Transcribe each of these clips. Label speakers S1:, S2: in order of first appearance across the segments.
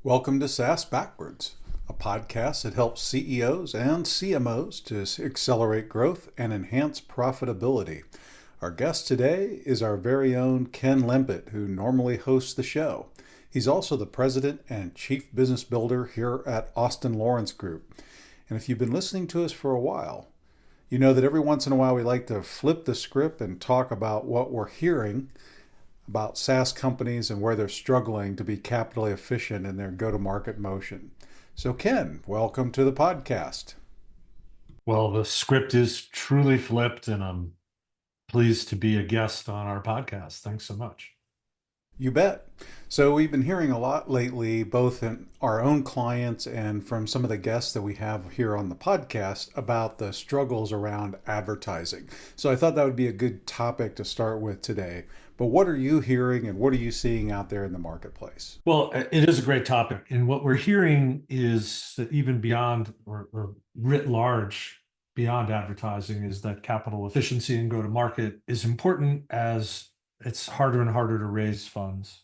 S1: Welcome to SaaS Backwards, a podcast that helps CEOs and CMOs to accelerate growth and enhance profitability. Our guest today is our very own Ken Lempit, who normally hosts the show. He's also the president and chief business builder here at Austin Lawrence Group. And if you've been listening to us for a while, you know that every once in a while we like to flip the script and talk about what we're hearing about SaaS companies and where they're struggling to be capitally efficient in their go-to-market motion. So Ken, welcome to the podcast.
S2: Well, the script is truly flipped, and I'm pleased to be a guest on our podcast. Thanks so much.
S1: You bet. So we've been hearing a lot lately, both in our own clients and from some of the guests that we have here on the podcast, about the struggles around advertising. So I thought that would be a good topic to start with today. But what are you hearing and what are you seeing out there in the marketplace?
S2: Well, it is a great topic. And what we're hearing is that even beyond or writ large, beyond advertising, is that capital efficiency and go-to-market is important as it's harder and harder to raise funds.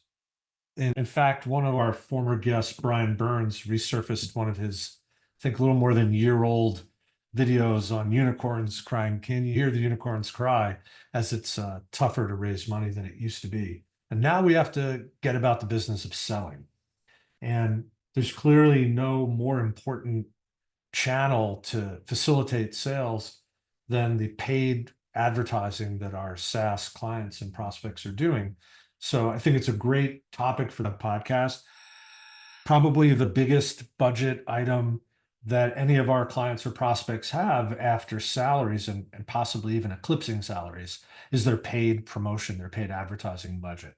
S2: And in fact, one of our former guests, Brian Burns, resurfaced one of his, I think, a little more than year-old videos on unicorns crying. Can you hear the unicorns cry? As it's tougher to raise money than it used to be. And now we have to get about the business of selling. And there's clearly no more important channel to facilitate sales than the paid advertising that our SaaS clients and prospects are doing. So I think it's a great topic for the podcast. Probably the biggest budget item that any of our clients or prospects have after salaries and possibly even eclipsing salaries is their paid promotion, their paid advertising budget.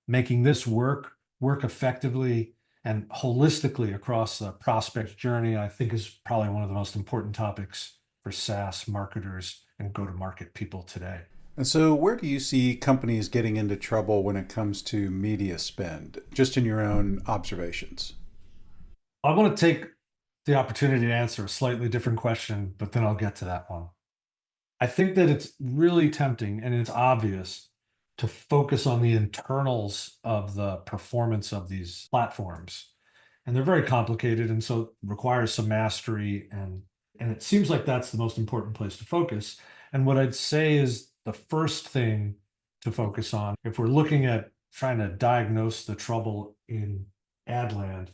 S2: Making this work effectively and holistically across the prospect journey, I think, is probably one of the most important topics for SaaS marketers and go-to-market people today.
S1: And so where do you see companies getting into trouble when it comes to media spend, just in your own observations?
S2: I want to take the opportunity to answer a slightly different question, but then I'll get to that one. I think that it's really tempting and it's obvious to focus on the internals of the performance of these platforms. And they're very complicated, and so it requires some mastery, and it seems like that's the most important place to focus. And what I'd say is the first thing to focus on, if we're looking at trying to diagnose the trouble in ad land,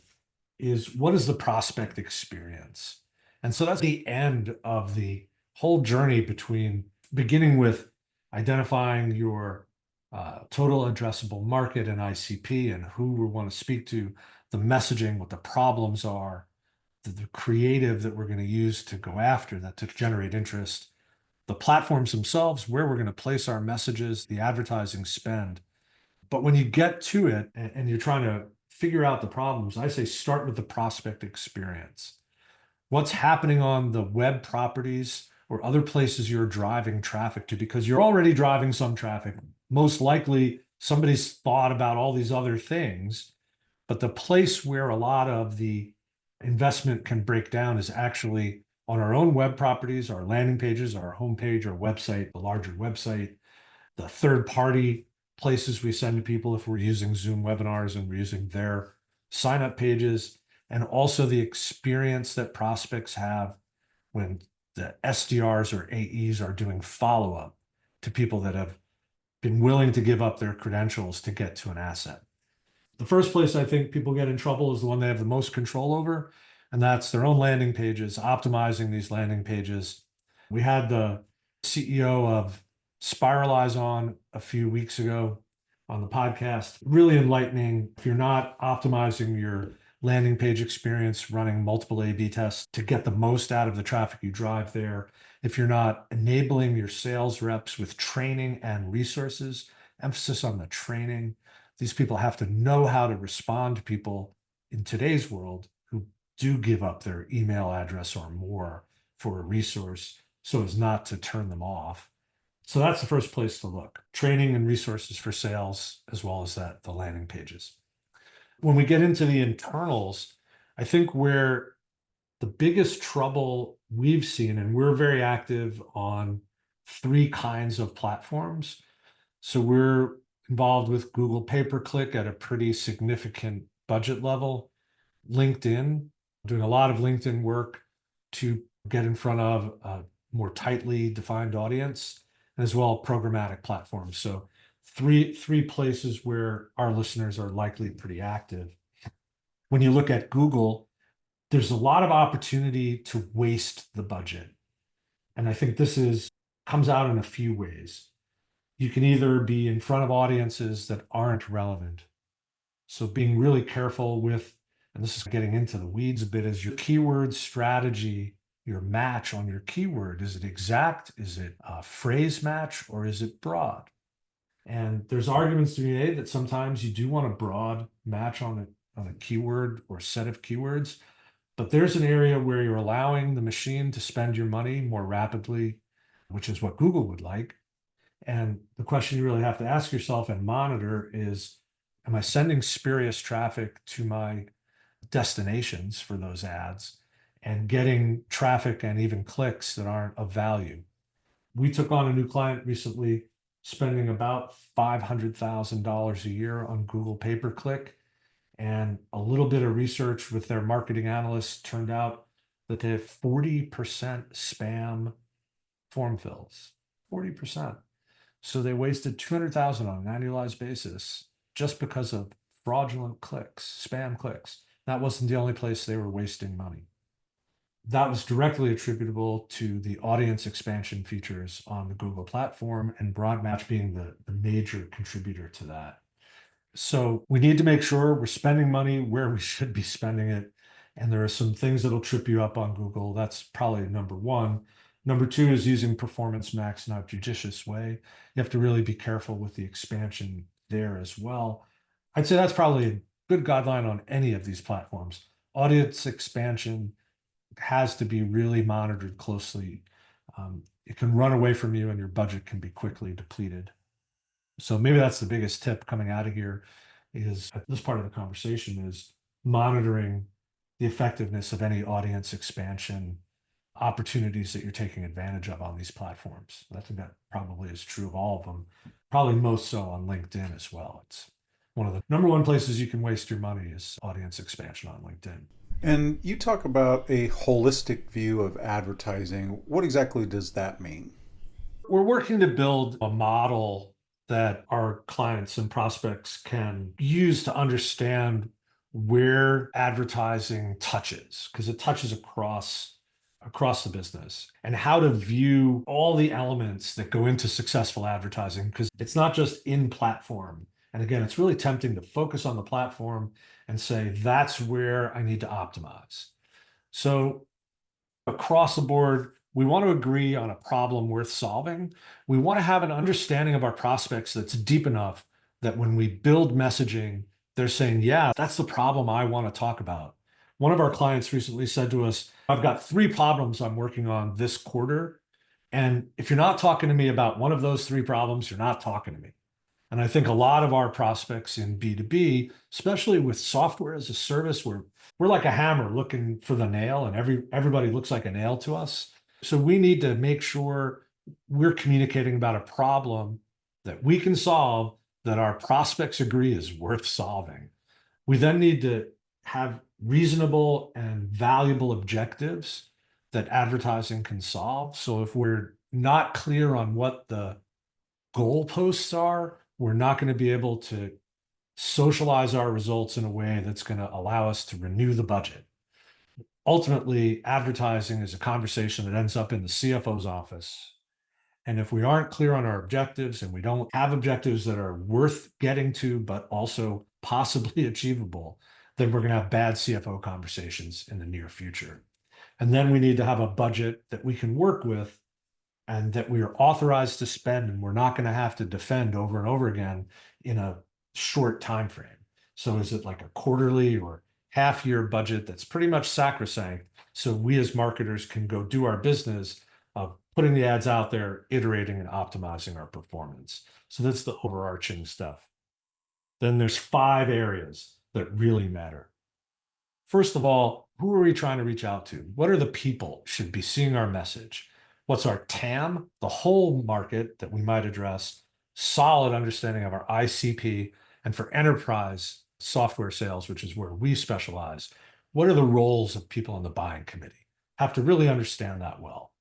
S2: is what is the prospect experience? And so that's the end of the whole journey between beginning with identifying your total addressable market and ICP and who we want to speak to, the messaging, what the problems are, the creative that we're going to use to go after that, to generate interest, the platforms themselves, where we're going to place our messages, the advertising spend. But when you get to it and you're trying to figure out the problems, I say start with the prospect experience. What's happening on the web properties or other places you're driving traffic to, because you're already driving some traffic. Most likely somebody's thought about all these other things, but the place where a lot of the investment can break down is actually on our own web properties, our landing pages, our homepage, our website, the larger website, the third-party places we send to people if we're using Zoom webinars and we're using their sign-up pages, and also the experience that prospects have when the SDRs or AEs are doing follow-up to people that have been willing to give up their credentials to get to an asset. The first place I think people get in trouble is the one they have the most control over, and that's their own landing pages, optimizing these landing pages. We had the CEO of Spiralize on a few weeks ago on the podcast. Really enlightening. If you're not optimizing your landing page experience, running multiple A/B tests to get the most out of the traffic you drive there, if you're not enabling your sales reps with training and resources, emphasis on the training. These people have to know how to respond to people in today's world who do give up their email address or more for a resource so as not to turn them off. So that's the first place to look. Training and resources for sales, as well as the landing pages. When we get into the internals, I think where the biggest trouble we've seen, and we're very active on 3 kinds of platforms. So we're involved with Google pay-per-click at a pretty significant budget level. LinkedIn, doing a lot of LinkedIn work to get in front of a more tightly defined audience, and as well programmatic platforms. So three places where our listeners are likely pretty active. When you look at Google, there's a lot of opportunity to waste the budget. And I think this is comes out in a few ways. You can either be in front of audiences that aren't relevant. So being really careful with, and this is getting into the weeds a bit, is your keyword strategy, your match on your keyword. Is it exact? Is it a phrase match, or is it broad? And there's arguments to be made that sometimes you do want a broad match on a keyword or set of keywords, but there's an area where you're allowing the machine to spend your money more rapidly, which is what Google would like. And the question you really have to ask yourself and monitor is, am I sending spurious traffic to my destinations for those ads and getting traffic and even clicks that aren't of value? We took on a new client recently, spending about $500,000 a year on Google pay-per-click. And a little bit of research with their marketing analysts turned out that they have 40% spam form fills, 40%. So they wasted 200,000 on an annualized basis just because of fraudulent clicks, spam clicks. That wasn't the only place they were wasting money. That was directly attributable to the audience expansion features on the Google platform, and broad match being the major contributor to that. So we need to make sure we're spending money where we should be spending it. And there are some things that'll trip you up on Google. That's probably number one. Number two is using Performance Max in a judicious way. You have to really be careful with the expansion there as well. I'd say that's probably a good guideline on any of these platforms. Audience expansion has to be really monitored closely. It can run away from you and your budget can be quickly depleted. So maybe that's the biggest tip coming out of here is this part of the conversation is monitoring the effectiveness of any audience expansion opportunities that you're taking advantage of on these platforms. I think that probably is true of all of them, probably most so on LinkedIn as well. It's one of the number one places you can waste your money is audience expansion on LinkedIn.
S1: And you talk about a holistic view of advertising. What exactly does that mean?
S2: We're working to build a model that our clients and prospects can use to understand where advertising touches, because it touches across the business, and how to view all the elements that go into successful advertising, because it's not just in platform. And again, it's really tempting to focus on the platform and say, that's where I need to optimize. So across the board, we want to agree on a problem worth solving. We want to have an understanding of our prospects that's deep enough that when we build messaging, they're saying, yeah, that's the problem I want to talk about. One of our clients recently said to us, I've got 3 problems I'm working on this quarter. And if you're not talking to me about one of those 3 problems, you're not talking to me. And I think a lot of our prospects in B2B, especially with software as a service, we're like a hammer looking for the nail, and everybody looks like a nail to us. So we need to make sure we're communicating about a problem that we can solve, that our prospects agree is worth solving. We then need to have reasonable and valuable objectives that advertising can solve. So if we're not clear on what the goalposts are, we're not going to be able to socialize our results in a way that's going to allow us to renew the budget. Ultimately, advertising is a conversation that ends up in the CFO's office. And if we aren't clear on our objectives and we don't have objectives that are worth getting to, but also possibly achievable, then we're going to have bad CFO conversations in the near future. And then we need to have a budget that we can work with and that we are authorized to spend, and we're not going to have to defend over and over again in a short time frame. So is it like a quarterly or half-year budget that's pretty much sacrosanct, so we as marketers can go do our business of putting the ads out there, iterating and optimizing our performance. So that's the overarching stuff. Then there's 5 areas that really matter. First of all, who are we trying to reach out to? What are the people should be seeing our message? What's our TAM, the whole market that we might address, solid understanding of our ICP, and for enterprise software sales, which is where we specialize, what are the roles of people on the buying committee? Have to really understand that well.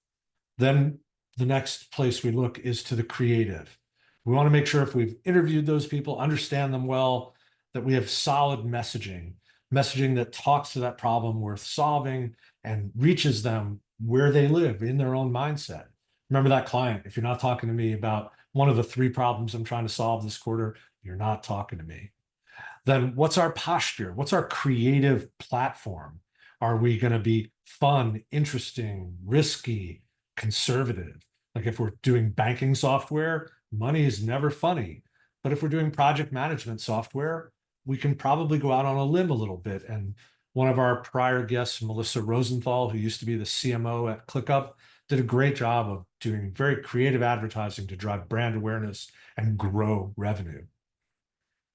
S2: Then the next place we look is to the creative. We want to make sure if we've interviewed those people, understand them well, that we have solid messaging, messaging that talks to that problem worth solving and reaches them where they live in their own mindset. Remember that client. If you're not talking to me about one of the 3 problems I'm trying to solve this quarter, you're not talking to me. Then what's our posture? What's our creative platform? Are we going to be fun, interesting, risky, conservative? Like if we're doing banking software, money is never funny. But if we're doing project management software, we can probably go out on a limb a little bit. And one of our prior guests, Melissa Rosenthal, who used to be the CMO at ClickUp, did a great job of doing very creative advertising to drive brand awareness and grow revenue.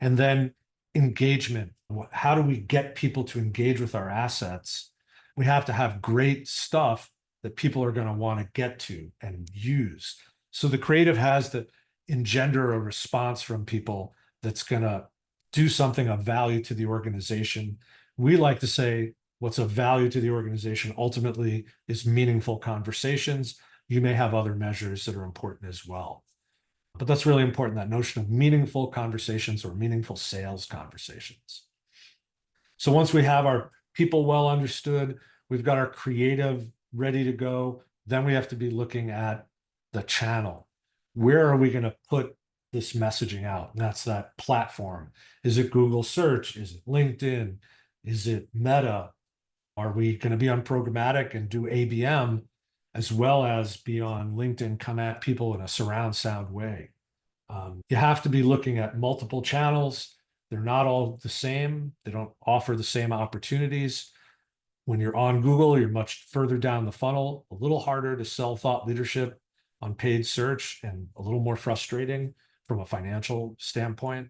S2: And then engagement. How do we get people to engage with our assets? We have to have great stuff that people are going to want to get to and use. So the creative has to engender a response from people that's going to do something of value to the organization. We like to say what's of value to the organization ultimately is meaningful conversations. You may have other measures that are important as well. But that's really important, that notion of meaningful conversations or meaningful sales conversations. So once we have our people well understood, we've got our creative ready to go, then we have to be looking at the channel. Where are we going to put this messaging out? And that's that platform. Is it Google Search? Is it LinkedIn? Is it Meta? Are we going to be on programmatic and do ABM as well as be on LinkedIn, come at people in a surround sound way? You have to be looking at multiple channels. They're not all the same. They don't offer the same opportunities. When you're on Google, you're much further down the funnel, a little harder to sell thought leadership on paid search and a little more frustrating from a financial standpoint.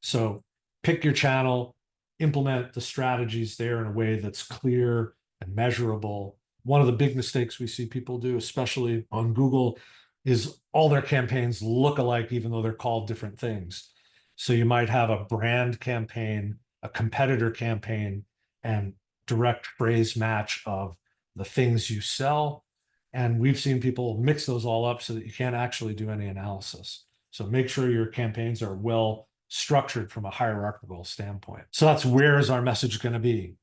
S2: So pick your channel, implement the strategies there in a way that's clear and measurable. One of the big mistakes we see people do, especially on Google, is all their campaigns look alike, even though they're called different things. So you might have a brand campaign, a competitor campaign, and direct phrase match of the things you sell. And we've seen people mix those all up so that you can't actually do any analysis. So make sure your campaigns are well structured from a hierarchical standpoint. So that's where is our message going to be?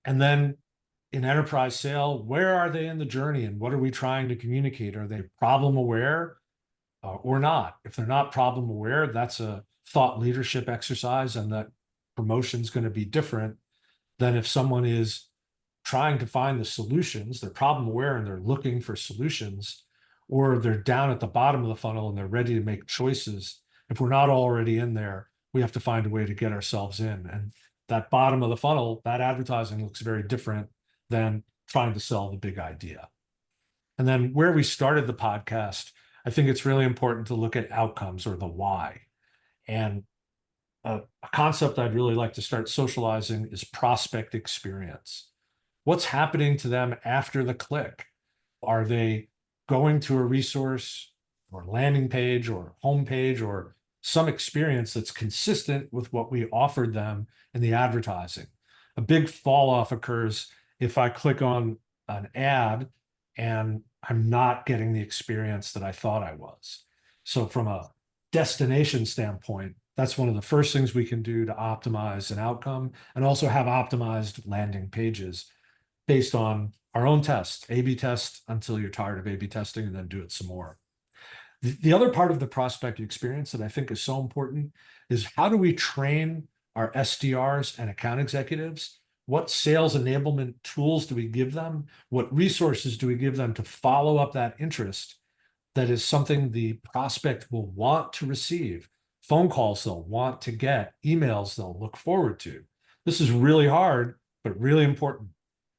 S2: And then in enterprise sale, where are they in the journey and what are we trying to communicate? Are they problem aware or not? If they're not problem aware, that's a thought leadership exercise, and that promotion is going to be different than if someone is trying to find the solutions, they're problem aware and they're looking for solutions, or they're down at the bottom of the funnel and they're ready to make choices. If we're not already in there, we have to find a way to get ourselves in. And that bottom of the funnel, that advertising looks very different than trying to sell the big idea. And then where we started the podcast, I think it's really important to look at outcomes or the why. And a concept I'd really like to start socializing is prospect experience. What's happening to them after the click? Are they going to a resource or landing page or homepage or some experience that's consistent with what we offered them in the advertising? A big fall off occurs if I click on an ad and I'm not getting the experience that I thought I was. So from a destination standpoint, that's one of the first things we can do to optimize an outcome and also have optimized landing pages based on our own test, A/B test until you're tired of A/B testing and then do it some more. The other part of the prospect experience that I think is so important is how do we train our SDRs and account executives? What sales enablement tools do we give them? What resources do we give them to follow up that interest that is something the prospect will want to receive? Phone calls they'll want to get, emails they'll look forward to. This is really hard, but really important.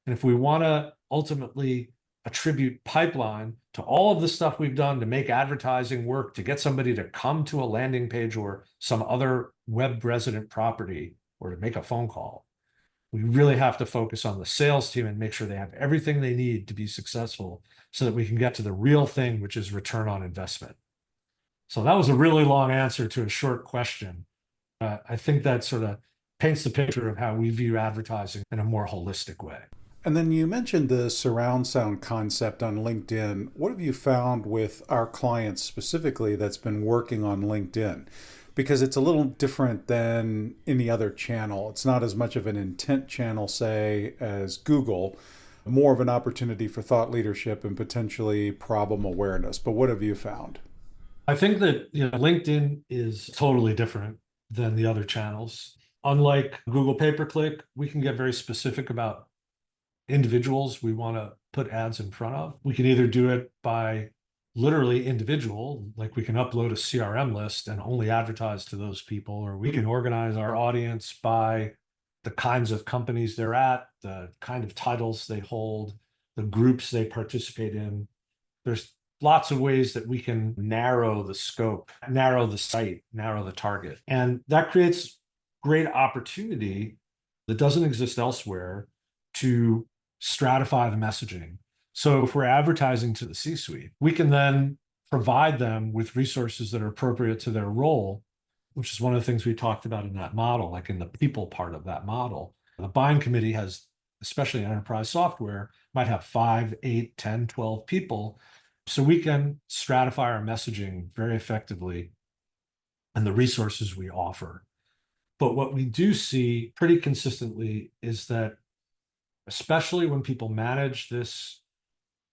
S2: And if we want to ultimately attribute pipeline to all of the stuff we've done to make advertising work, to get somebody to come to a landing page or some other web resident property or to make a phone call, we really have to focus on the sales team and make sure they have everything they need to be successful so that we can get to the real thing, which is return on investment. So that was a really long answer to a short question. I think that sort of paints the picture of how we view advertising in a more holistic way.
S1: And then you mentioned the surround sound concept on LinkedIn. What have you found with our clients specifically that's been working on LinkedIn? Because it's a little different than any other channel. It's not as much of an intent channel, say, as Google, more of an opportunity for thought leadership and potentially problem awareness. But what have you found?
S2: I think that LinkedIn is totally different than the other channels. Unlike Google pay-per-click, we can get very specific about individuals we want to put ads in front of. We can either do it by literally individual, like we can upload a CRM list and only advertise to those people, or we can organize our audience by the kinds of companies they're at, the kind of titles they hold, the groups they participate in. There's lots of ways that we can narrow the scope, narrow the site, narrow the target. And that creates great opportunity that doesn't exist elsewhere to stratify the messaging. So if we're advertising to the C-suite, we can then provide them with resources that are appropriate to their role, which is one of the things we talked about in that model, like in the people part of that model. The buying committee has, especially in enterprise software, might have 5, 8, 10, 12 people. So we can stratify our messaging very effectively and the resources we offer. But what we do see pretty consistently is that, especially when people manage this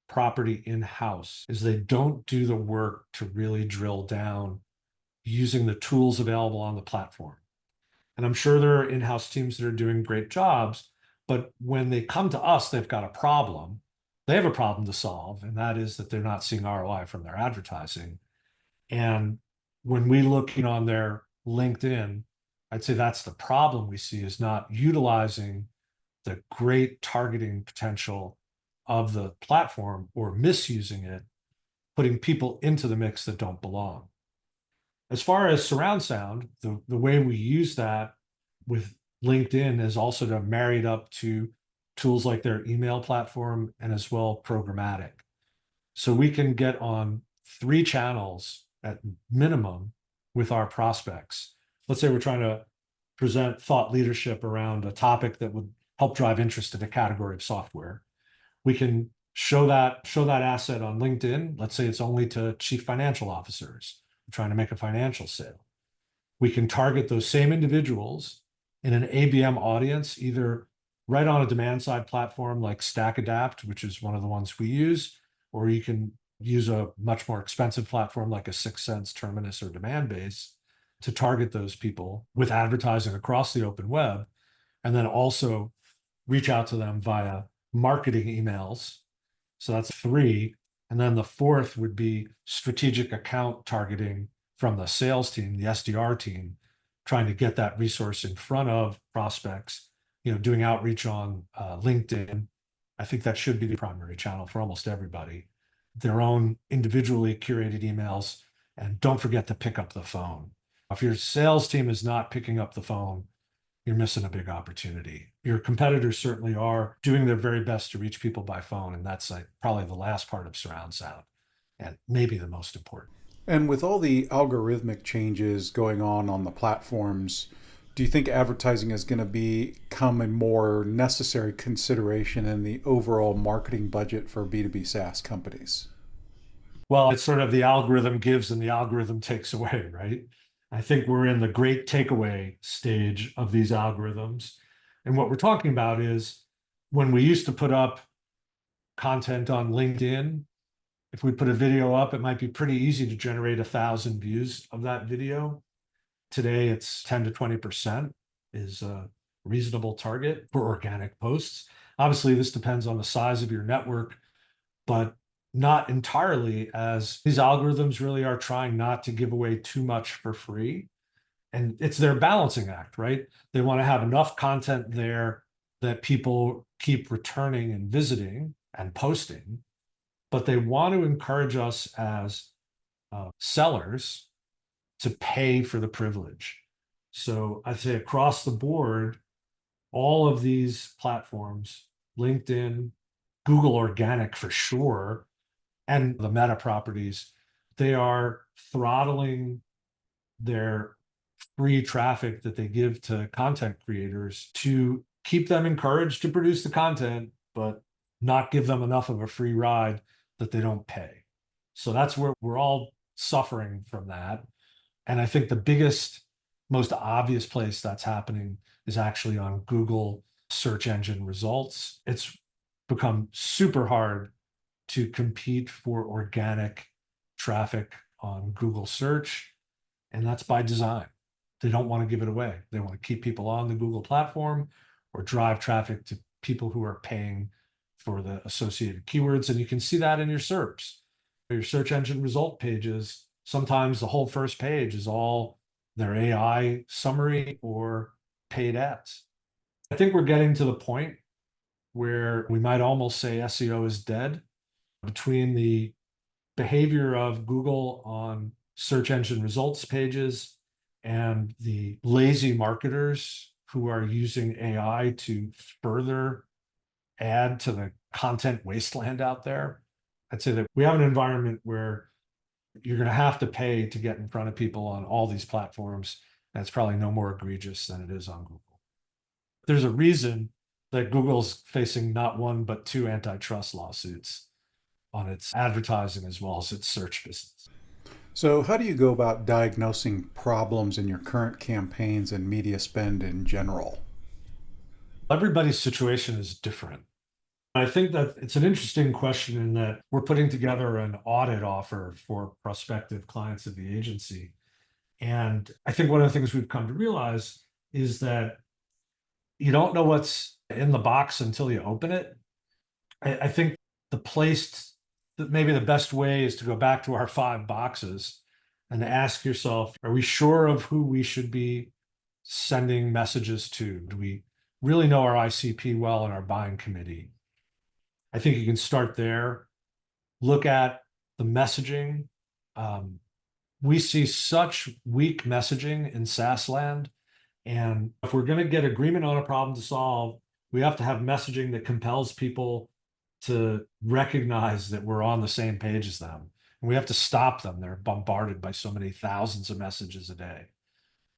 S2: property in-house, is they don't do the work to really drill down using the tools available on the platform. And I'm sure there are in-house teams that are doing great jobs, but when they come to us, they've got a problem. They have a problem to solve, and that is that they're not seeing ROI from their advertising. And when we look on their LinkedIn, I'd say that's the problem we see, is not utilizing the great targeting potential of the platform, or misusing it, putting people into the mix that don't belong. As far as surround sound, the way we use that with LinkedIn is also to marry it up to tools like their email platform and as well programmatic. So we can get on 3 channels at minimum with our prospects. Let's say we're trying to present thought leadership around a topic that would help drive interest in a category of software. We can show that asset on LinkedIn. Let's say it's only to chief financial officers trying to make a financial sale. We can target those same individuals in an ABM audience, either right on a demand side platform like StackAdapt, which is one of the ones we use, or you can use a much more expensive platform like a 6sense, Terminus, or Demandbase to target those people with advertising across the open web, and then also reach out to them via marketing emails. So that's 3. And then the 4th would be strategic account targeting from the sales team, the SDR team, trying to get that resource in front of prospects, doing outreach on LinkedIn. I think that should be the primary channel for almost everybody. Their own individually curated emails, and don't forget to pick up the phone. If your sales team is not picking up the phone, you're missing a big opportunity. Your competitors certainly are doing their very best to reach people by phone, and that's probably the last part of surround sound, and maybe the most important.
S1: And with all the algorithmic changes going on the platforms, do you think advertising is going to become a more necessary consideration in the overall marketing budget for B2B SaaS companies?
S2: Well, it's sort of the algorithm gives and the algorithm takes away, right? I think we're in the great takeaway stage of these algorithms. And what we're talking about is, when we used to put up content on LinkedIn, if we put a video up, it might be pretty easy to generate 1,000 views of that video. Today, it's 10 to 20% is a reasonable target for organic posts. Obviously, this depends on the size of your network, but not entirely, as these algorithms really are trying not to give away too much for free. And it's their balancing act, right? They want to have enough content there that people keep returning and visiting and posting, but they want to encourage us as sellers to pay for the privilege. So I'd say across the board, all of these platforms, LinkedIn, Google Organic for sure, and the Meta properties, they are throttling their free traffic that they give to content creators to keep them encouraged to produce the content, but not give them enough of a free ride that they don't pay. So that's where we're all suffering from that. And I think the biggest, most obvious place that's happening is actually on Google search engine results. It's become super hard to compete for organic traffic on Google search. And that's by design. They don't want to give it away. They want to keep people on the Google platform or drive traffic to people who are paying for the associated keywords. And you can see that in your SERPs. Your search engine result pages, sometimes the whole first page is all their AI summary or paid ads. I think we're getting to the point where we might almost say SEO is dead between the behavior of Google on search engine results pages and the lazy marketers who are using AI to further add to the content wasteland out there. I'd say that we have an environment where you're going to have to pay to get in front of people on all these platforms. And it's probably no more egregious than it is on Google. There's a reason that Google's facing not one, but two antitrust lawsuits on its advertising as well as its search business.
S1: So, how do you go about diagnosing problems in your current campaigns and media spend in general?
S2: Everybody's situation is different. I think that it's an interesting question in that we're putting together an audit offer for prospective clients of the agency. And I think one of the things we've come to realize is that you don't know what's in the box until you open it. I think the place that maybe the best way is to go back to our 5 boxes and ask yourself, are we sure of who we should be sending messages to? Do we really know our ICP well and our buying committee? I think you can start there. Look at the messaging. We see such weak messaging in SaaS land. And if we're going to get agreement on a problem to solve, we have to have messaging that compels people to recognize that we're on the same page as them. And we have to stop them. They're bombarded by so many thousands of messages a day.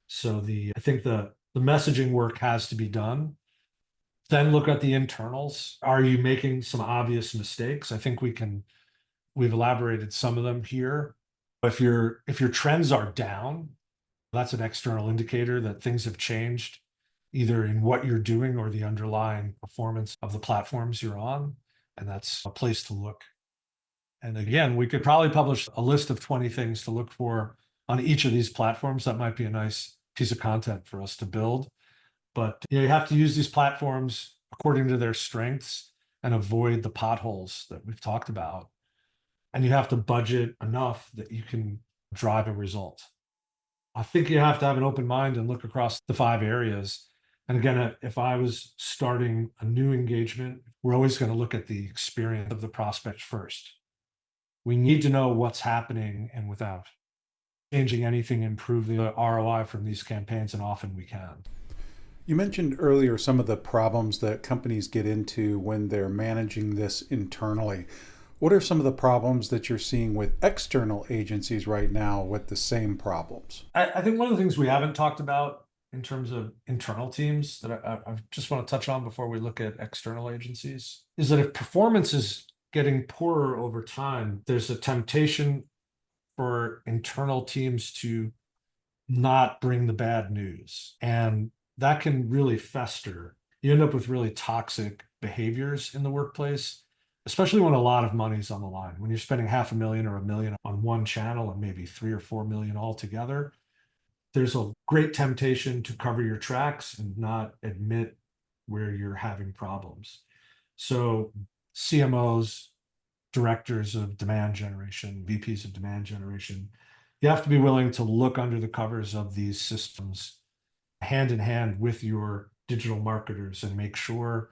S2: So I think the messaging work has to be done. Then look at the internals. Are you making some obvious mistakes? I think we've elaborated some of them here. If your trends are down, that's an external indicator that things have changed, either in what you're doing or the underlying performance of the platforms you're on. And that's a place to look. And again, we could probably publish a list of 20 things to look for on each of these platforms. That might be a nice piece of content for us to build. But you have to use these platforms according to their strengths and avoid the potholes that we've talked about. And you have to budget enough that you can drive a result. I think you have to have an open mind and look across the 5 areas. And again, if I was starting a new engagement, we're always going to look at the experience of the prospect first. We need to know what's happening, and without changing anything, improve the ROI from these campaigns, and often we can.
S1: You mentioned earlier some of the problems that companies get into when they're managing this internally. What are some of the problems that you're seeing with external agencies right now with the same problems?
S2: I think one of the things we haven't talked about in terms of internal teams that I just want to touch on before we look at external agencies is that if performance is getting poorer over time, there's a temptation for internal teams to not bring the bad news. And that can really fester. You end up with really toxic behaviors in the workplace, especially when a lot of money's on the line. When you're spending $500,000 or $1 million on one channel and maybe 3 or 4 million altogether, there's a great temptation to cover your tracks and not admit where you're having problems. So CMOs, directors of demand generation, VPs of demand generation, you have to be willing to look under the covers of these systems hand in hand with your digital marketers and make sure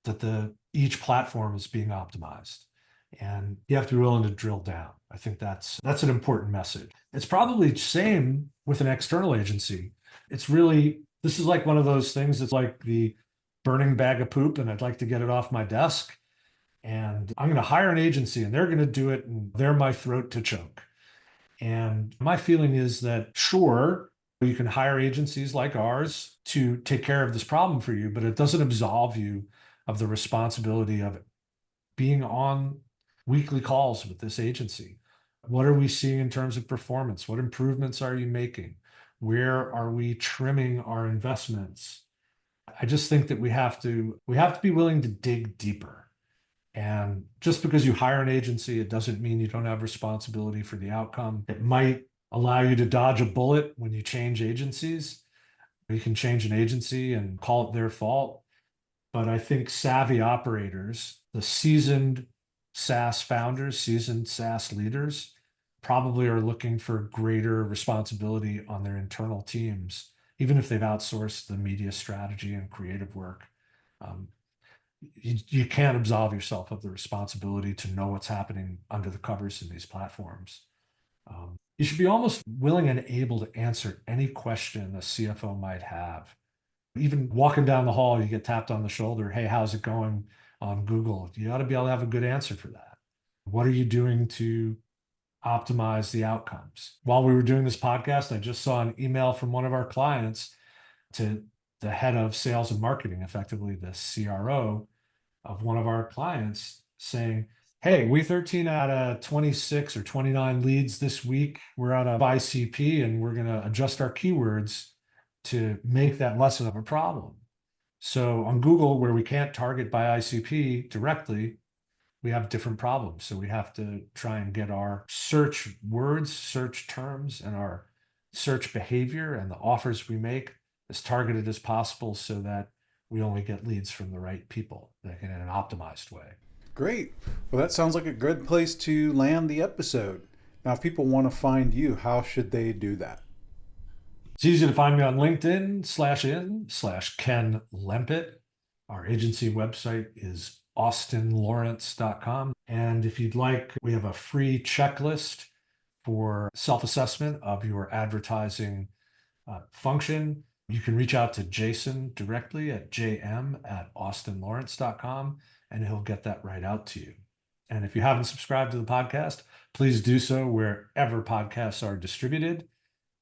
S2: that each platform is being optimized. And you have to be willing to drill down. I think that's an important message. It's probably the same with an external agency. This is like one of those things that's like the burning bag of poop, and I'd like to get it off my desk. And I'm going to hire an agency and they're going to do it, and they're my throat to choke. And my feeling is that, sure, You can hire agencies like ours to take care of this problem for you, but it doesn't absolve you of the responsibility of being on weekly calls with this agency. What are we seeing in terms of performance? What improvements are you making? Where are we trimming our investments? I just think that we have to be willing to dig deeper. And just because you hire an agency, it doesn't mean you don't have responsibility for the outcome. It might allow you to dodge a bullet when you change agencies. You can change an agency and call it their fault. But I think savvy operators, the seasoned SaaS founders, seasoned SaaS leaders, probably are looking for greater responsibility on their internal teams, even if they've outsourced the media strategy and creative work. Um, you can't absolve yourself of the responsibility to know what's happening under the covers in these platforms. You should be almost willing and able to answer any question a CFO might have. Even walking down the hall, you get tapped on the shoulder. Hey, how's it going on Google? You ought to be able to have a good answer for that. What are you doing to optimize the outcomes? While we were doing this podcast, I just saw an email from one of our clients to the head of sales and marketing, effectively the CRO of one of our clients, saying, hey, we 13 out of 26 or 29 leads this week. We're out of ICP and we're going to adjust our keywords to make that less of a problem. So on Google, where we can't target by ICP directly, we have different problems. So we have to try and get our search words, search terms, and our search behavior and the offers we make as targeted as possible so that we only get leads from the right people in an optimized way.
S1: Great. Well, that sounds like a good place to land the episode. Now, if people want to find you, how should they do that?
S2: It's easy to find me on LinkedIn/Ken Lempit. Our agency website is austinlawrence.com. And if you'd like, we have a free checklist for self-assessment of your advertising function. You can reach out to Jason directly at jm@austinlawrence.com, and he'll get that right out to you. And if you haven't subscribed to the podcast, please do so wherever podcasts are distributed.